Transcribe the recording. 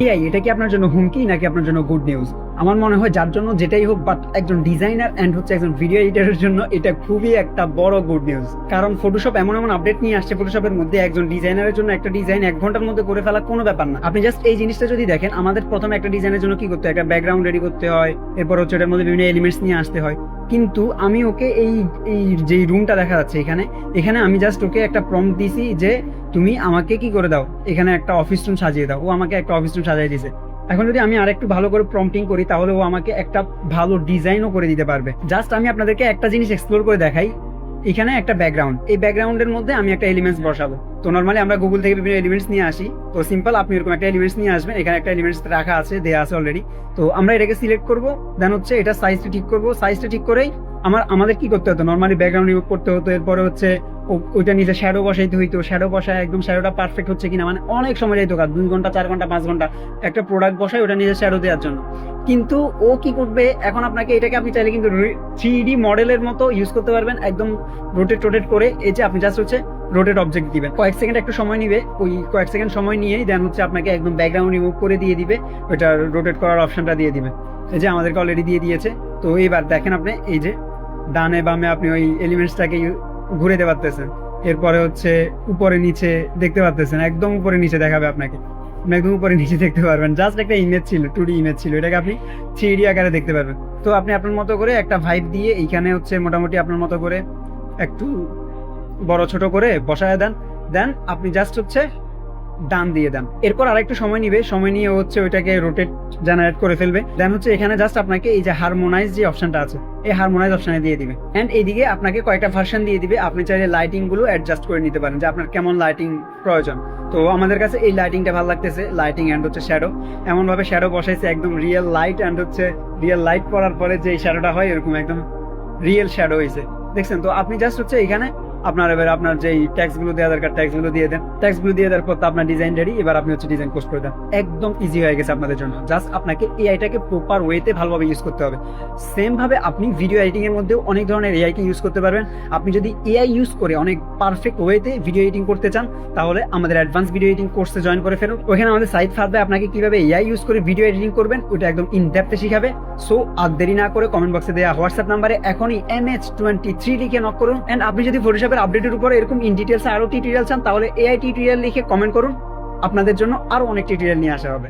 AI এটা কি আপনার জন্য হুমকি নাকি আপনার জন্য গুড নিউজ? আমার মনে হয় যার জন্য যেটাই হোক, বাট একজন ডিজাইনার এন্ড হচ্ছে একজন ভিডিও এডিটরের জন্য এটা খুবই একটা বড় গুড নিউজ। কারণ ফটোশপ এমন এমন আপডেট নিয়ে আসছে, ফটোশপের মধ্যে একজন ডিজাইনারের জন্য একটা ডিজাইন 1 ঘন্টার মধ্যে করে ফেলা কোনো ব্যাপার না। আপনি জাস্ট এই জিনিসটা যদি দেখেন, আমাদের প্রথমে একটা ডিজাইনের জন্য কি করতে হয়, একটা ব্যাকগ্রাউন্ড রেডি করতে হয়, এরপর হচ্ছে ওটার মধ্যে বিভিন্ন এলিমেন্টস নিয়ে আসতে হয়। কিন্তু আমি ওকে এই এই যে রুমটা দেখা যাচ্ছে এখানে এখানে আমি জাস্ট ওকে একটা প্রম্পট দিছি যে তুমি আমাকে কি করে দাও, এখানে একটা অফিস রুম সাজিয়ে দাও। ও আমাকে একটা অফিস রুম সাজিয়ে দিয়েছে। এখন যদি আমি আরেকটু ভালো করে প্রম্পটিং করি তাহলে ও আমাকে একটা ভালো ডিজাইনও করে দিতে পারবে। জাস্ট আমি আপনাদেরকে একটা জিনিস এক্সপ্লোর করে দেখাই। এখানে একটা ব্যাকগ্রাউন্ড, এই ব্যাকগ্রাউন্ডের মধ্যে আমি একটা এলিমেন্টস বসাবো। তো নর্মালি আমরা গুগল থেকে বিভিন্ন এলিমেন্টস নিয়ে আসি। তো সিম্পল আপনি এরকম একটা এলিমেন্টস নিয়ে আসবেন, এখানে একটা এলিমেন্টস রাখা আছে, দেয়া আছে অলরেডি। তো আমরা এটাকে সিলেক্ট করবো, দেন হচ্ছে এটা সাইজটা ঠিক করবো। সাইজটা ঠিক করেই আমাদের কি করতে হতো, নর্মালি ব্যাকগ্রাউন্ড রিমুভ করতে হতো, এরপরে হচ্ছে ওইটা নিচে শ্যাডো বসাইতে হইতো। শ্যাডো বসায় একদম শ্যাডোটা পারফেক্ট হচ্ছে কিনা, মানে অনেক সময় যাইতো, 2 ঘন্টা 4 ঘন্টা 5 ঘন্টা একটা প্রোডাক্ট বসায় ওটা নিজে শ্যাডো দেওয়ার জন্য। কিন্তু ও কি করবে এখন, আপনাকে এটাকে আপনি চাইলে কিন্তু 3D মডেলের মতো ইউজ করতে পারবেন, একদম রোটেট করে। এই যে আপনি জাস্ট হচ্ছে রোটেট অবজেক্ট দিবেন, কয়েক সেকেন্ড একটু সময় নিবে, ওই কয়েক সেকেন্ড সময় নিয়েই দেন হচ্ছে আপনাকে একদম ব্যাকগ্রাউন্ড রিমুভ করে দিয়ে দিবে, ওইটা রোটেট করার অপশনটা দিয়ে দিবে। এই যে আমাদেরকে অলরেডি দিয়ে দিয়েছে। তো এইবার দেখেন আপনি এই যে ডানে বামে আপনি ওই এলিমেন্টসটাকে ঘুরে দিতে পারতেছেন। এরপরে হচ্ছে উপরে নিচে দেখতে পারতেছেন, একদম উপরে নিচে দেখাবে আপনাকে, একদম উপরে নিচে দেখতে পারবেন। জাস্ট একটা ইমেজ ছিল, 2D ইমেজ ছিল, এটাকে আপনি 3D আকারে দেখতে পারবেন। তো আপনি আপনার মতো করে একটা ভাইব দিয়ে এইখানে হচ্ছে মোটামুটি আপনার মতো করে একটু বড় ছোট করে বসায় দেন আপনি জাস্ট হচ্ছে ডান দিয়ে দেন। এরপর আরেকটু সময় নিবে, সময় নিয়ে হচ্ছে ওইটাকে রোটেট জেনারেট করে ফেলবে। দেন হচ্ছে এখানে জাস্ট আপনাকে এই যে হারমোনাইজ যে অপশনটা আছে, এই হারমোনাইজ অপশনে দিয়ে দিবে। এন্ড এইদিকে আপনাকে কয়েকটা ভার্সন দিয়ে দিবে, আপনি চাইলে লাইটিং গুলো অ্যাডজাস্ট করে নিতে পারেন যে আপনার কেমন লাইটিং প্রয়োজন। তো আমাদের কাছে এই লাইটিংটা ভালো লাগতেছে, লাইটিং অ্যান্ড হচ্ছে শ্যাডো। এমন ভাবে শ্যাডো বসাইছে একদম রিয়েল লাইট অ্যান্ড হচ্ছে রিয়েল লাইট পড়ার পরে যে শ্যাডোটা হয় এরকম একদম রিয়েল শ্যাডো হয়েছে, দেখছেন? তো আপনি জাস্ট হচ্ছে এখানে এবার আপনার যে ট্যাক্স গুলো দেওয়া দরকার ট্যাক্স গুলো দিয়ে দেন। ট্যাক্স গুলো দিয়ে দেওয়ার পর আপনার ডিজাইন রেডি। এবার আপনি হচ্ছে ডিজাইন পোস্ট করে দেন, একদম ইজি হয়ে গেছে আপনাদের জন্য। জাস্ট আপনাকে এআইটাকে প্রপার ওয়েতে ভালোভাবে ইউজ করতে হবে। সেম ভাবে আপনি ভিডিও এডিটিং এর মধ্যেও অনেক ধরনের এআই কে ইউজ করতে পারবেন। আপনি যদি এআই ইউজ করে অনেক পারফেক্ট ওয়েতে ভিডিও এডিটিং করতে চান তাহলে আমাদের অ্যাডভান্স ভিডিও এডিটিং কোর্সে জয়েন করে ফেলুন। ওখানে আমাদের সাইট থাকবে, আপনাকে কিভাবে এআই ইউজ করে ভিডিও এডিটিং করবেন ওটা একদম ইন ডেপথে শিখাবে। সো আর দেরি না করে কমেন্ট বক্সে দেওয়া হোয়াটসঅ্যাপ নাম্বারে এখনই MH23 লিখে নক করুন। এন্ড আপনি যদি ফটোশপের আপডেটের উপরে এরকম ইন ডিটেলস আরো টিউটোরিয়াল চান তাহলে এআই টিউটোরিয়াল লিখে কমেন্ট করুন, আপনাদের জন্য আরো অনেক টিউটোরিয়াল নিয়ে আসা হবে।